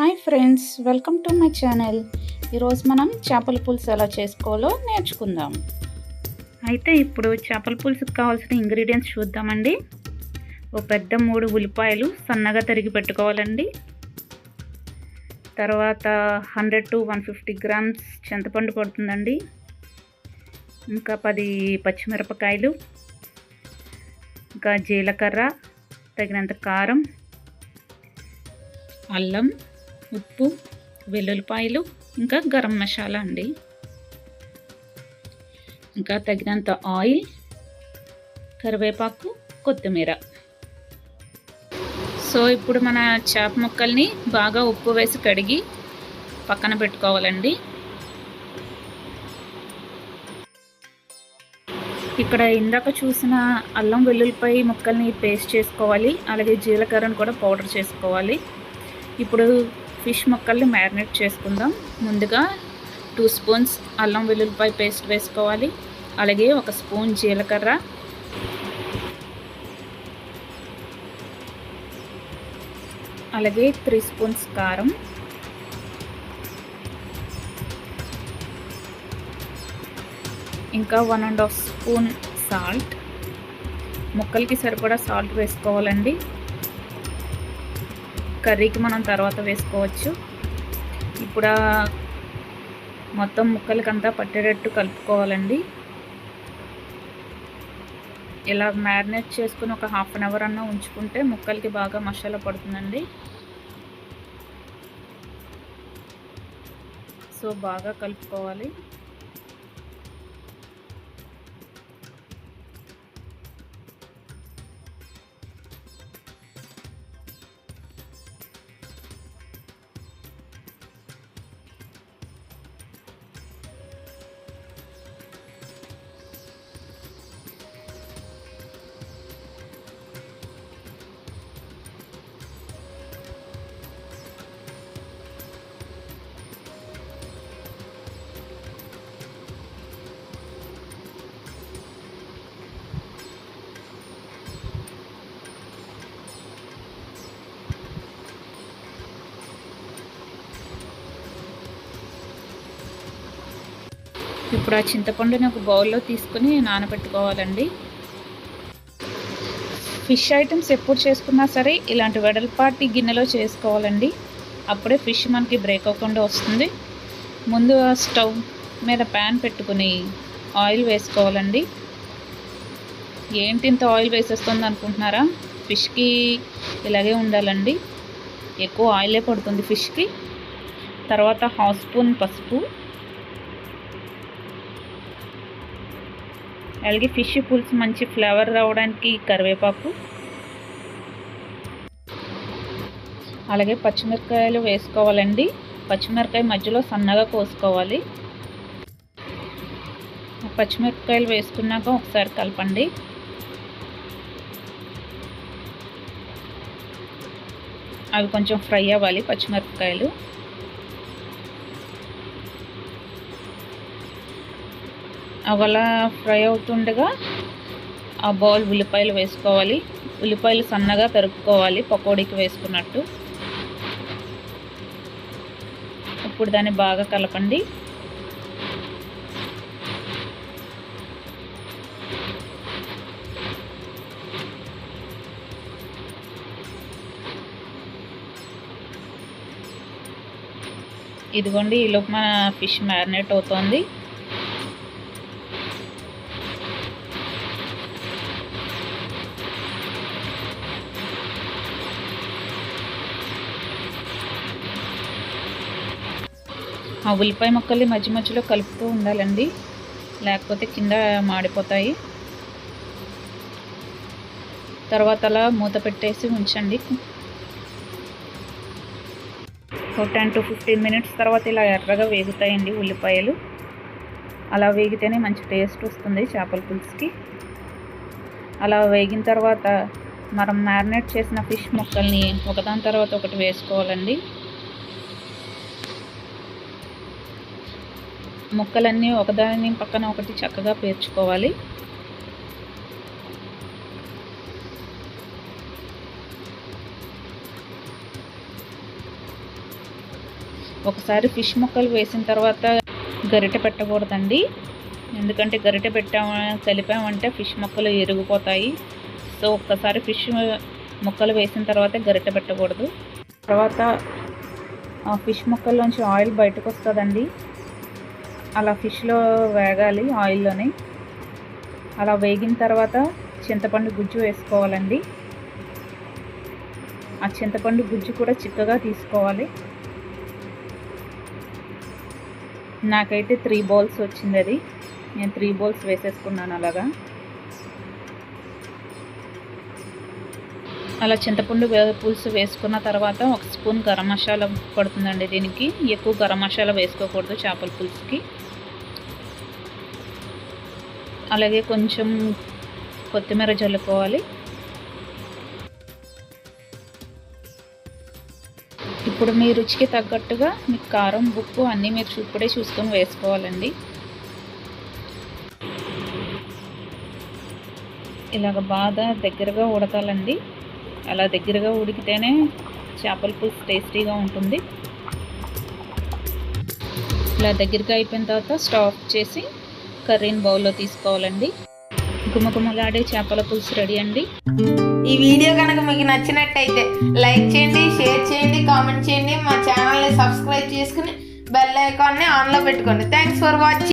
Hi friends, welcome to my channel. ఈరోజు మనం చేపల పులుసు ఎలా చేసుకోవాలో నేర్చుకుందాం. అయితే ఇప్పుడు చేపల పులుసుకు కావాల్సిన ఇంగ్రీడియంట్స్ చూద్దామండి. ఒక పెద్ద 3 ఉల్లిపాయలు సన్నగా తరిగి పెట్టుకోవాలండి. తర్వాత 100 to 150 గ్రామ్స్ చింతపండు పడుతుందండి. ఇంకా 10 పచ్చిమిరపకాయలు, ఇంకా జీలకర్ర, తగినంత కారం, అల్లం, ఉప్పు, వెల్లుల్లిపాయలు, ఇంకా గరం మసాలా అండి. ఇంకా తగినంత ఆయిల్, కరివేపాకు, కొత్తిమీర. సో ఇప్పుడు మన చేప ముక్కల్ని బాగా ఉప్పు వేసి కడిగి పక్కన పెట్టుకోవాలండి. ఇక్కడ ఇందాక చూసిన అల్లం వెల్లుల్లిపాయ ముక్కల్ని పేస్ట్ చేసుకోవాలి. అలాగే జీలకర్రను కూడా పౌడర్ చేసుకోవాలి. ఇప్పుడు ఫిష్ ముక్కల్ని మ్యారినేట్ చేసుకుందాం. ముందుగా 2 స్పూన్స్ అల్లం వెల్లుల్లిపాయ పేస్ట్ వేసుకోవాలి. అలాగే 1 స్పూన్ జీలకర్ర, అలాగే 3 స్పూన్స్ కారం, ఇంకా 1.5 స్పూన్ సాల్ట్. ముక్కలకి సరిపడా సాల్ట్ వేసుకోవాలండి. కర్రీకి మనం తర్వాత వేసుకోవచ్చు. ఇప్పుడు మొత్తం ముక్కలకంతా పట్టేటట్టు కలుపుకోవాలండి. ఇలా మ్యారినేట్ చేసుకుని ఒక 1/2 అవర్ అన్నా ఉంచుకుంటే ముక్కలకి బాగా మసాలా పడుతుందండి. సో బాగా కలుపుకోవాలి. ఇప్పుడు ఆ చింతపండుని ఒక బౌల్లో తీసుకుని నానబెట్టుకోవాలండి. ఫిష్ ఐటమ్స్ ఎప్పుడు చేసుకున్నా సరే ఇలాంటి వెడల్పాటి గిన్నెలో చేసుకోవాలండి. అప్పుడే ఫిష్ మనకి బ్రేక్ అవ్వకుండా వస్తుంది. ముందు స్టవ్ మీద ప్యాన్ పెట్టుకుని ఆయిల్ వేసుకోవాలండి. ఏంటి ఇంత ఆయిల్ వేసేస్తుంది అనుకుంటున్నారా? ఫిష్కి ఇలాగే ఉండాలండి. ఎక్కువ ఆయిలే పడుతుంది ఫిష్కి. తర్వాత 1/2 స్పూన్ పసుపు, అలాగే ఫిష్ పులుసు మంచి ఫ్లేవర్ రావడానికి కరివేపాకు, అలాగే పచ్చిమిరపకాయలు వేసుకోవాలండి. పచ్చిమిరపకాయ మధ్యలో సన్నగా కోసుకోవాలి. పచ్చిమిరపకాయలు వేసుకున్నాక ఒకసారి కలపండి. అవి కొంచెం ఫ్రై అవ్వాలి పచ్చిమిరపకాయలు. అలా ఫ్రై అవుతుండగా ఆ బౌల్ ఉల్లిపాయలు వేసుకోవాలి. ఉల్లిపాయలు సన్నగా తరుక్కోవాలి పకోడీకి వేసుకున్నట్టు. ఇప్పుడు దాన్ని బాగా కలపండి. ఇదిగోండి, ఈలోపు మన ఫిష్ మ్యారినేట్ అవుతోంది. ఆ ఉల్లిపాయ ముక్కల్ని మధ్య మధ్యలో కలుపుతూ ఉండాలండి, లేకపోతే కింద మాడిపోతాయి. తర్వాత అలా మూత పెట్టేసి ఉంచండి. ఒక 10 to 15 మినిట్స్ తర్వాత ఇలా ఎర్రగా వేగుతాయండి ఉల్లిపాయలు. అలా వేగితేనే మంచి టేస్ట్ వస్తుంది చేపల పులుసుకి. అలా వేగిన తర్వాత మనం మ్యారినేట్ చేసిన ఫిష్ ముక్కల్ని ఒకదాని తర్వాత ఒకటి వేసుకోవాలండి. ముక్కలన్నీ ఒకదాని పక్కన ఒకటి చక్కగా పేర్చుకోవాలి. ఒకసారి ఫిష్ ముక్కలు వేసిన తర్వాత గరిటె పెట్టకూడదండి, ఎందుకంటే గరిటె కలిపామంటే ఫిష్ ముక్కలు ఇరిగిపోతాయి. సో ఒక్కసారి ఫిష్ ముక్కలు వేసిన తర్వాత గరిటె పెట్టకూడదు. తర్వాత ఆ ఫిష్ ముక్కల్లోంచి ఆయిల్ బయటకు వస్తుందండి, అలా ఫిష్లో వేగాలి ఆయిల్లోనే. అలా వేగిన తర్వాత చింతపండు గుజ్జు వేసుకోవాలండి. ఆ చింతపండు గుజ్జు కూడా చిక్కగా తీసుకోవాలి. నాకైతే 3 బౌల్స్ వచ్చింది అది, నేను 3 బౌల్స్ వేసేసుకున్నాను. అలా చింతపండు పులుసు వేసుకున్న తర్వాత 1 స్పూన్ గరం మసాలా పడుతుందండి. దీనికి ఎక్కువ గరం మసాలా వేసుకోకూడదు చేపల పులుసుకి. అలాగే కొంచెం కొత్తిమీర జల్లుకోవాలి. ఇప్పుడు మీ రుచికి తగ్గట్టుగా మీకు కారం, ఉప్పు అన్నీ మీరు ఇప్పుడే చూసుకొని వేసుకోవాలండి. ఇలాగ బాగా దగ్గరగా ఉడకాలండి. అలా దగ్గరగా ఉడికితేనే చేపల పులుసు టేస్టీగా ఉంటుంది. ఇలా దగ్గరగా అయిపోయిన తర్వాత స్టవ్ ఆఫ్ చేసి కర్రీని బౌల్లో తీసుకోవాలండి. గుమగుమలాడే చేపల పులుసు రెడీ అండి. ఈ వీడియో కనుక మీకు నచ్చినట్టయితే లైక్ చేయండి, షేర్ చేయండి, కామెంట్ చేయండి. మా ఛానల్ని సబ్స్క్రైబ్ చేసుకుని బెల్ ఐకాన్ని ఆన్లో పెట్టుకోండి. Thanks for watching.